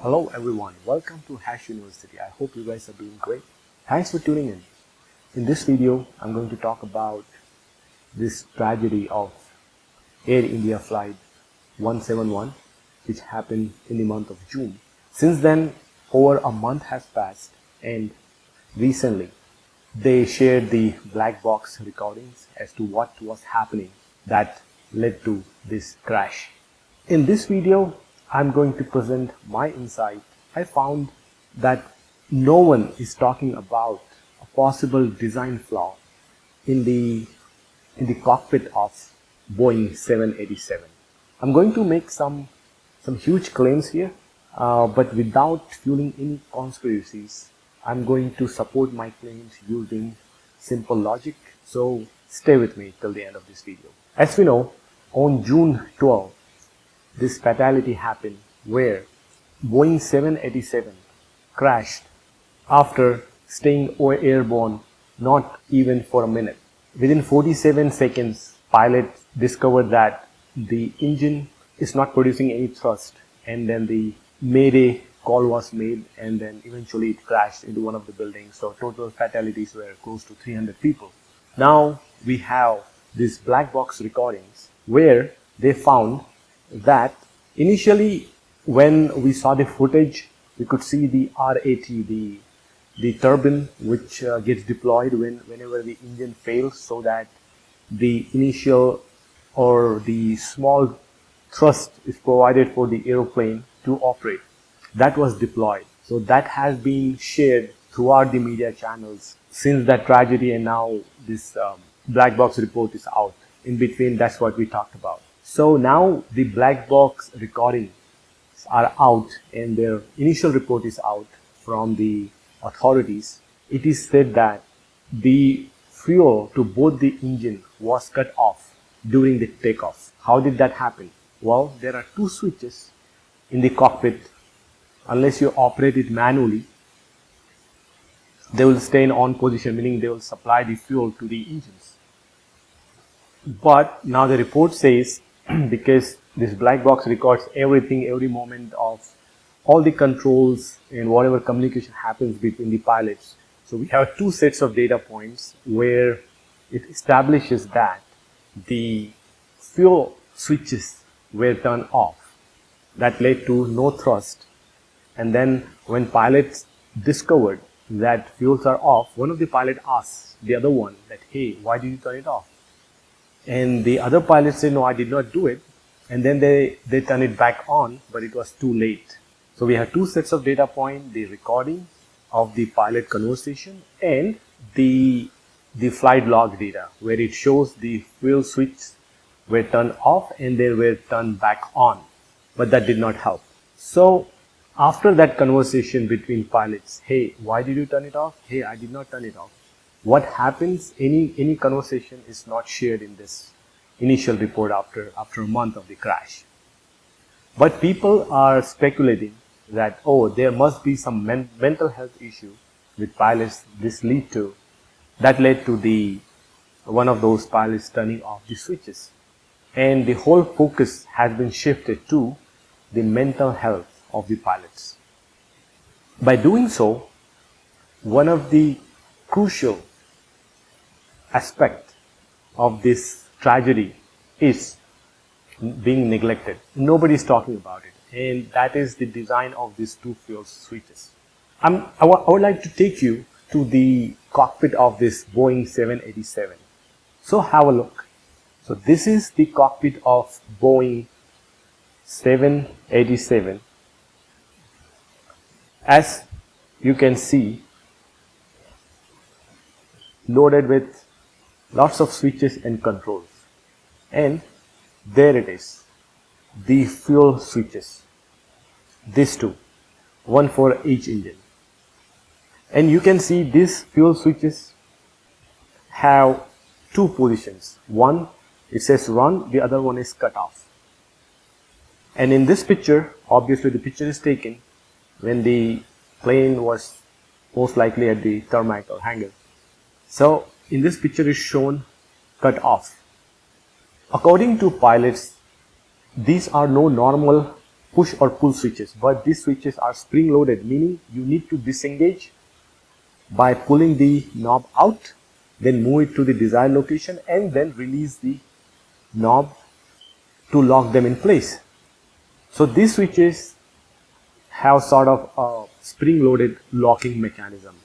Hello everyone, welcome to Hash University. I hope you guys are doing great. Thanks for tuning in. In this video, I'm going to talk about this tragedy of Air India flight 171, which happened in the month of June. Since then, over a month has passed, and recently they shared the black box recordings as to what was happening that led to this crash. In this video, I'm going to present my insight. I found that no one is talking about a possible design flaw in the cockpit of Boeing 787. I'm going to make some huge claims here, but without fueling any conspiracies. I'm going to support my claims using simple logic. So stay with me till the end of this video. As we know, on June 12th, this fatality happened where Boeing 787 crashed after staying airborne not even for a minute. Within 47 seconds, pilots discovered that the engine is not producing any thrust, and then the mayday call was made, and then eventually it crashed into one of the buildings. So total fatalities were close to 300 people. Now we have these black box recordings where they found that initially when we saw the footage, we could see the RAT, the turbine which gets deployed whenever the engine fails, so that the initial or the small thrust is provided for the aeroplane to operate. That was deployed. So that has been shared throughout the media channels since that tragedy, and now this black box report is out. In between, that's what we talked about. So now the black box recordings are out and their initial report is out from the authorities. It is said that the fuel to both the engine was cut off during the takeoff. How did that happen? Well, there are two switches in the cockpit. Unless you operate it manually, they will stay in on position, meaning they will supply the fuel to the engines. But now the report says, because this black box records everything, every moment of all the controls and whatever communication happens between the pilots. So we have two sets of data points where it establishes that the fuel switches were turned off. That led to no thrust. And then when pilots discovered that fuels are off, one of the pilots asked the other one that, hey, why did you turn it off? And the other pilot said, no, I did not do it. And then they turn it back on, but it was too late. So we have two sets of data points, the recording of the pilot conversation and the flight log data, where it shows the fuel switch were turned off and they were turned back on. But that did not help. So after that conversation between pilots, hey, why did you turn it off? Hey, I did not turn it off. What happens, any conversation is not shared in this initial report after a month of the crash. But people are speculating that, oh, there must be some mental health issue with pilots that led to one of those pilots turning off the switches. And the whole focus has been shifted to the mental health of the pilots. By doing so, one of the crucial aspect of this tragedy is being neglected. Nobody is talking about it, and that is the design of these two fuel switches. I would like to take you to the cockpit of this Boeing 787. So have a look. So this is the cockpit of Boeing 787. As you can see, loaded with lots of switches and controls. And there it is, the fuel switches, these two, one for each engine. And you can see these fuel switches have two positions. One, it says run, the other one is cut off. And in this picture, obviously the picture is taken when the plane was most likely at the tarmac or hangar. So in this picture is shown cut off. According to pilots, these are no normal push or pull switches, but these switches are spring loaded, meaning you need to disengage by pulling the knob out, then move it to the desired location and then release the knob to lock them in place. So these switches have sort of a spring loaded locking mechanism.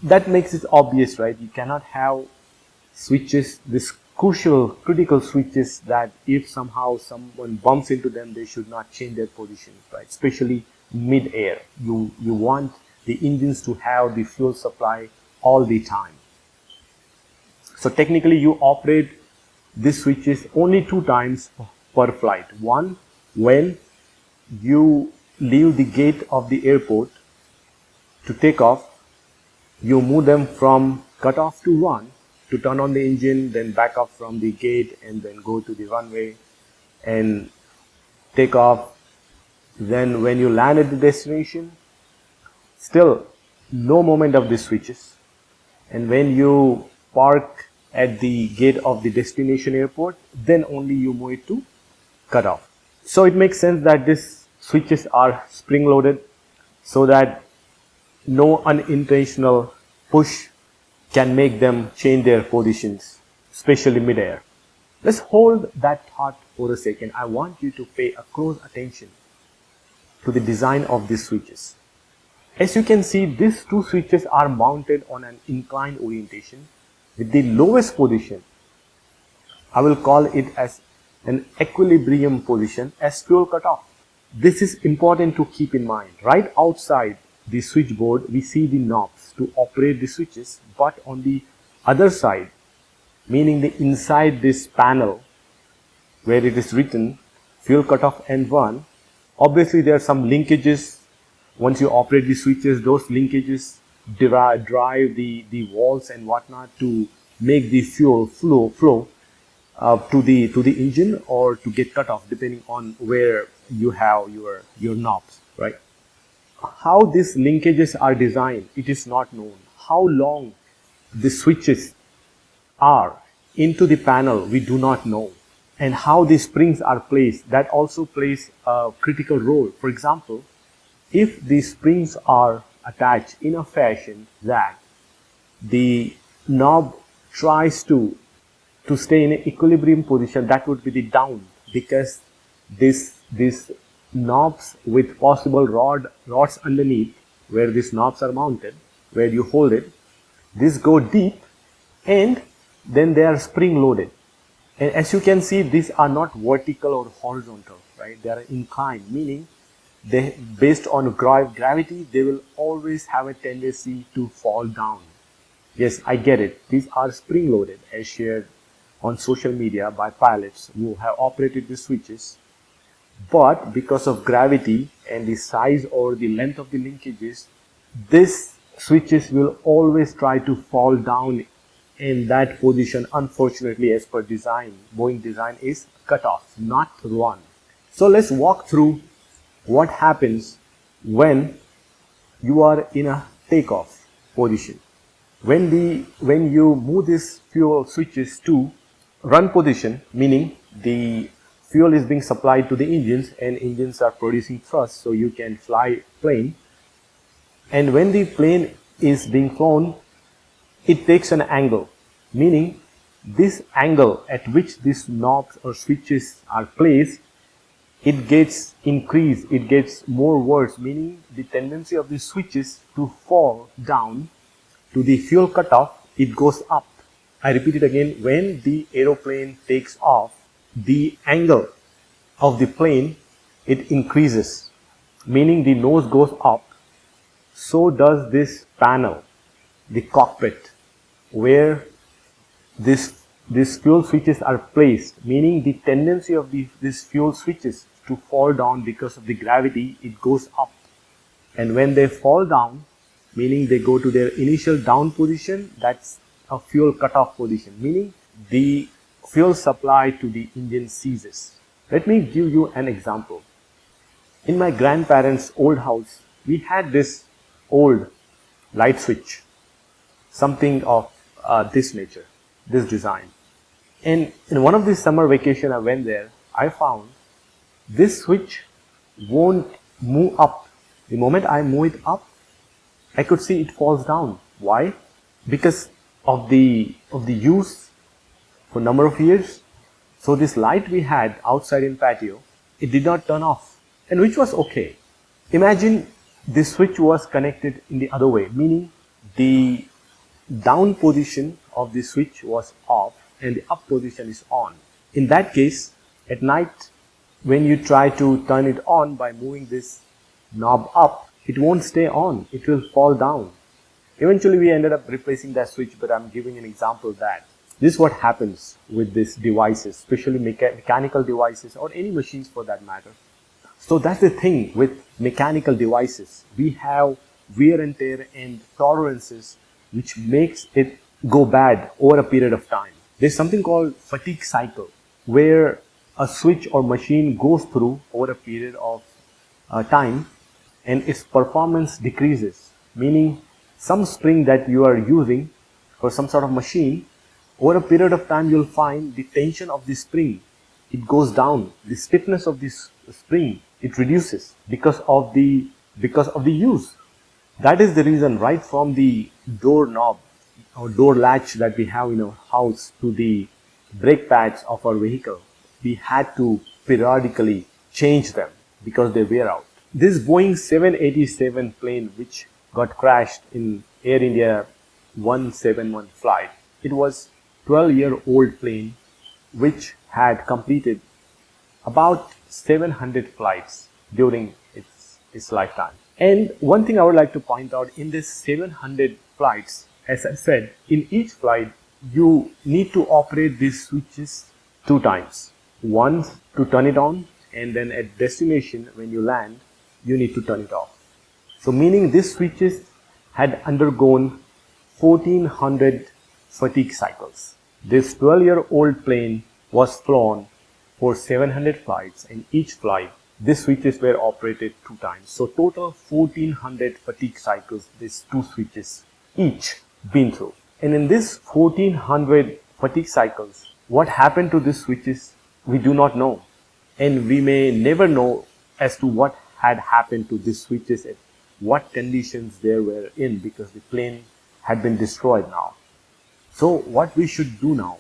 That makes it obvious, right? You cannot have switches, this critical switches that if somehow someone bumps into them, they should not change their position, right? Especially mid-air. You want the engines to have the fuel supply all the time. So technically you operate these switches only 2 times per flight. One, when you leave the gate of the airport to take off, you move them from cutoff to run, to turn on the engine, then back up from the gate and then go to the runway and take off. Then when you land at the destination, still no movement of the switches. And when you park at the gate of the destination airport, then only you move it to cutoff. So it makes sense that these switches are spring loaded so that no unintentional push can make them change their positions, especially mid-air. Let's hold that thought for a second. I want you to pay a close attention to the design of these switches. As you can see, these 2 switches are mounted on an inclined orientation with the lowest position. I will call it as an equilibrium position as fuel cutoff. This is important to keep in mind. Right outside the switchboard, we see the knobs to operate the switches, but on the other side, meaning the inside this panel where it is written fuel cutoff N1, obviously there are some linkages. Once you operate the switches, those linkages drive the valves and whatnot to make the fuel flow to the engine or to get cut off, depending on where you have your knobs, right? How these linkages are designed, it is not known. How long the switches are into the panel, we do not know. And how the springs are placed, that also plays a critical role. For example, if the springs are attached in a fashion that the knob tries to stay in an equilibrium position, that would be the down, because this knobs with possible rods underneath where these knobs are mounted, where you hold it, these go deep and then they are spring loaded. And as you can see, these are not vertical or horizontal, right? They are inclined, meaning they, based on gravity, they will always have a tendency to fall down. Yes, I get it. These are spring loaded as shared on social media by pilots who have operated the switches. But because of gravity and the size or the length of the linkages, these switches will always try to fall down in that position. Unfortunately, as per design, Boeing design is cut off, not run. So let's walk through what happens when you are in a takeoff position. When you move these fuel switches to run position, meaning the fuel is being supplied to the engines and engines are producing thrust so you can fly plane. And when the plane is being flown, it takes an angle, meaning this angle at which these knobs or switches are placed, it gets increased, it gets more worse, meaning the tendency of the switches to fall down to the fuel cutoff, it goes up. I repeat it again, when the aeroplane takes off, the angle of the plane, it increases, meaning the nose goes up. So does this panel, the cockpit, where these fuel switches are placed, meaning the tendency of these fuel switches to fall down because of the gravity, it goes up. And when they fall down, meaning they go to their initial down position, that's a fuel cutoff position, meaning the fuel supply to the engine ceases. Let me give you an example. In my grandparents' old house, we had this old light switch, something of this nature, this design. And in one of these summer vacation I went there, I found this switch won't move up. The moment I move it up, I could see it falls down. Why? Because of the use for number of years. So this light we had outside in patio, it did not turn off, and which was okay. Imagine this switch was connected in the other way, meaning the down position of the switch was off and the up position is on. In that case, at night, when you try to turn it on by moving this knob up, it won't stay on, it will fall down. Eventually we ended up replacing that switch, but I'm giving an example that this is what happens with these devices, especially mechanical devices or any machines for that matter. So that's the thing with mechanical devices. We have wear and tear and tolerances which makes it go bad over a period of time. There's something called fatigue cycle where a switch or machine goes through over a period of time and its performance decreases, meaning some spring that you are using for some sort of machine, over a period of time you'll find the tension of the spring, it goes down, the stiffness of this spring, it reduces because of the use. That is the reason right from the door knob or door latch that we have in our house to the brake pads of our vehicle, we had to periodically change them because they wear out. This Boeing 787 plane which got crashed in Air India 171 flight, it was 12-year-old plane which had completed about 700 flights during its lifetime. And one thing I would like to point out, in this 700 flights, as I said, in each flight you need to operate these switches 2 times. Once to turn it on, and then at destination when you land you need to turn it off. So meaning these switches had undergone 1400 fatigue cycles. This 12-year-old plane was flown for 700 flights, and each flight these switches were operated 2 times. So total 1400 fatigue cycles these 2 switches each been through. And in this 1400 fatigue cycles, what happened to these switches we do not know, and we may never know as to what had happened to these switches and what conditions they were in, because the plane had been destroyed now. So what we should do now,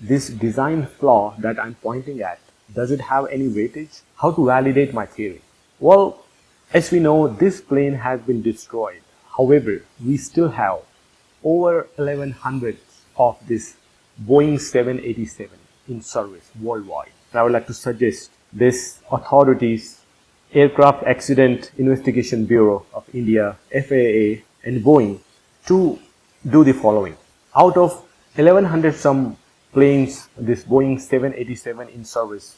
this design flaw that I'm pointing at, does it have any weightage? How to validate my theory? Well, as we know, this plane has been destroyed. However, we still have over 1100 of this Boeing 787 in service worldwide. And I would like to suggest this authorities, Aircraft Accident Investigation Bureau of India, FAA and Boeing, to do the following. Out of 1100 some planes, this Boeing 787 in service,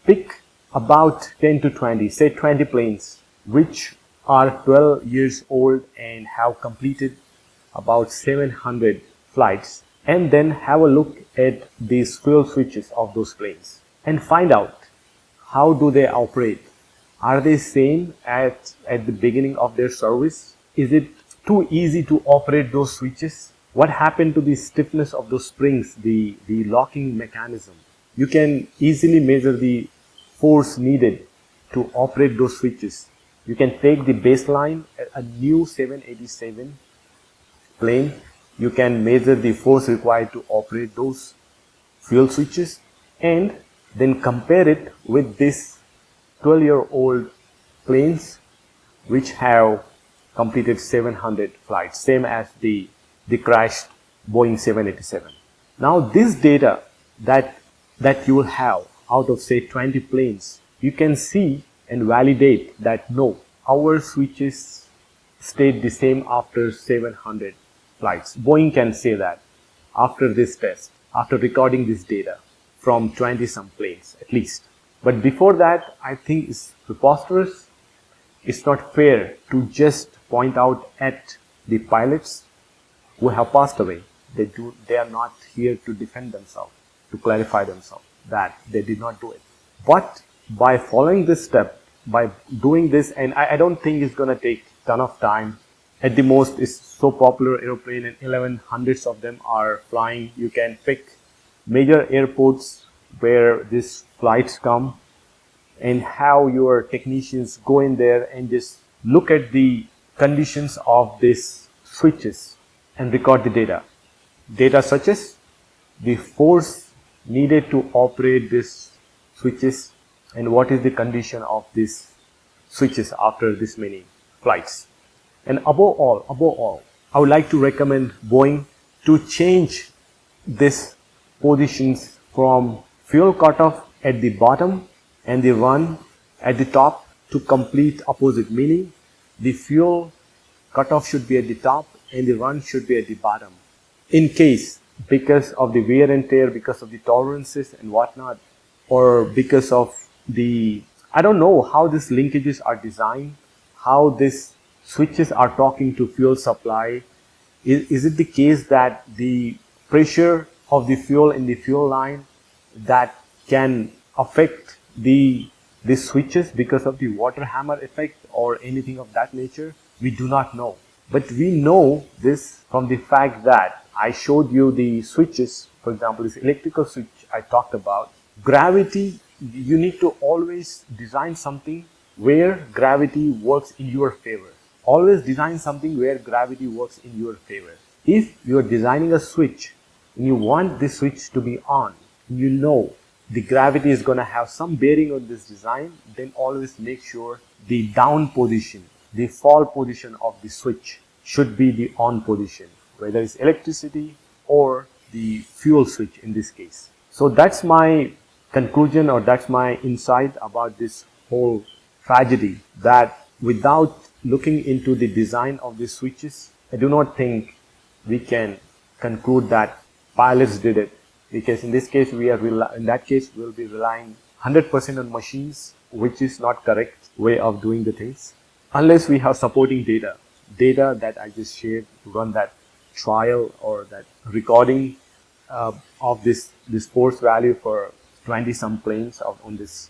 pick about 10 to 20, say 20 planes which are 12 years old and have completed about 700 flights, and then have a look at these fuel switches of those planes and find out how do they operate. Are they same at the beginning of their service? Is it too easy to operate those switches? What happened to the stiffness of those springs, the locking mechanism? You can easily measure the force needed to operate those switches. You can take the baseline, a new 787 plane, you can measure the force required to operate those fuel switches and then compare it with this 12-year-old planes which have completed 700 flights, same as the crashed Boeing 787. Now this data that you will have out of say 20 planes, you can see and validate that no, our switches stayed the same after 700 flights. Boeing can say that after this test, after recording this data from 20 some planes at least. But before that, I think it's preposterous. It's not fair to just point out at the pilots who have passed away. They are not here to defend themselves, to clarify themselves that they did not do it. But by following this step, by doing this, and I don't think it's going to take a ton of time. At the most, it's so popular aeroplane and 1100s of them are flying. You can pick major airports where these flights come, and how your technicians go in there and just look at the conditions of these switches and record the data. Data such as the force needed to operate these switches and what is the condition of these switches after this many flights. And above all, I would like to recommend Boeing to change this positions from fuel cutoff at the bottom and the run at the top to complete opposite, meaning the fuel cutoff should be at the top and the run should be at the bottom. In case, because of the wear and tear, because of the tolerances and whatnot, or because of the, I don't know how these linkages are designed, how these switches are talking to fuel supply. Is it the case that the pressure of the fuel in the fuel line that can affect the switches because of the water hammer effect or anything of that nature? We do not know. But we know this from the fact that I showed you the switches. For example, this electrical switch I talked about. Gravity, you need to always design something where gravity works in your favor. Always design something where gravity works in your favor. If you are designing a switch and you want this switch to be on, you know the gravity is going to have some bearing on this design, then always make sure the down position, the fall position of the switch should be the on position, whether it's electricity or the fuel switch in this case. So that's my conclusion, or that's my insight about this whole tragedy, that without looking into the design of the switches, I do not think we can conclude that pilots did it, because in this case in that case we'll be relying 100% on machines, which is not correct way of doing the things, unless we have supporting data that I just shared to run that trial or that recording of this force value for 20 some planes on this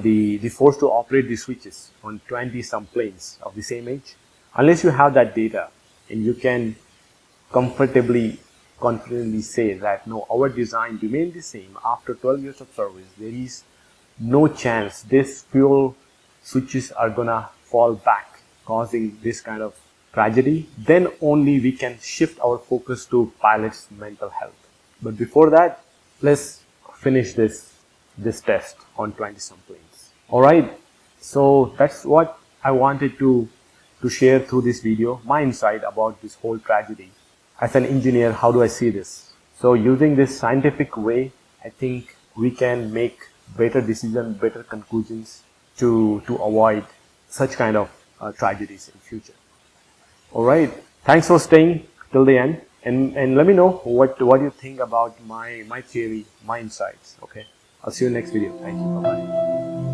the force to operate the switches on 20 some planes of the same age. Unless you have that data and you can confidently say that no, our design remained the same after 12 years of service, there is no chance this fuel switches are gonna fall back, causing this kind of tragedy, then only we can shift our focus to pilots' mental health. But before that, let's finish this test on 20 some planes. Alright, so that's what I wanted to share through this video, my insight about this whole tragedy. As an engineer, how do I see this? So using this scientific way, I think we can make better decisions, better conclusions to avoid such kind of tragedies in future. Alright, thanks for staying till the end, and let me know what you think about my theory, my insights. Okay, I'll see you next video. Thank you. Bye bye.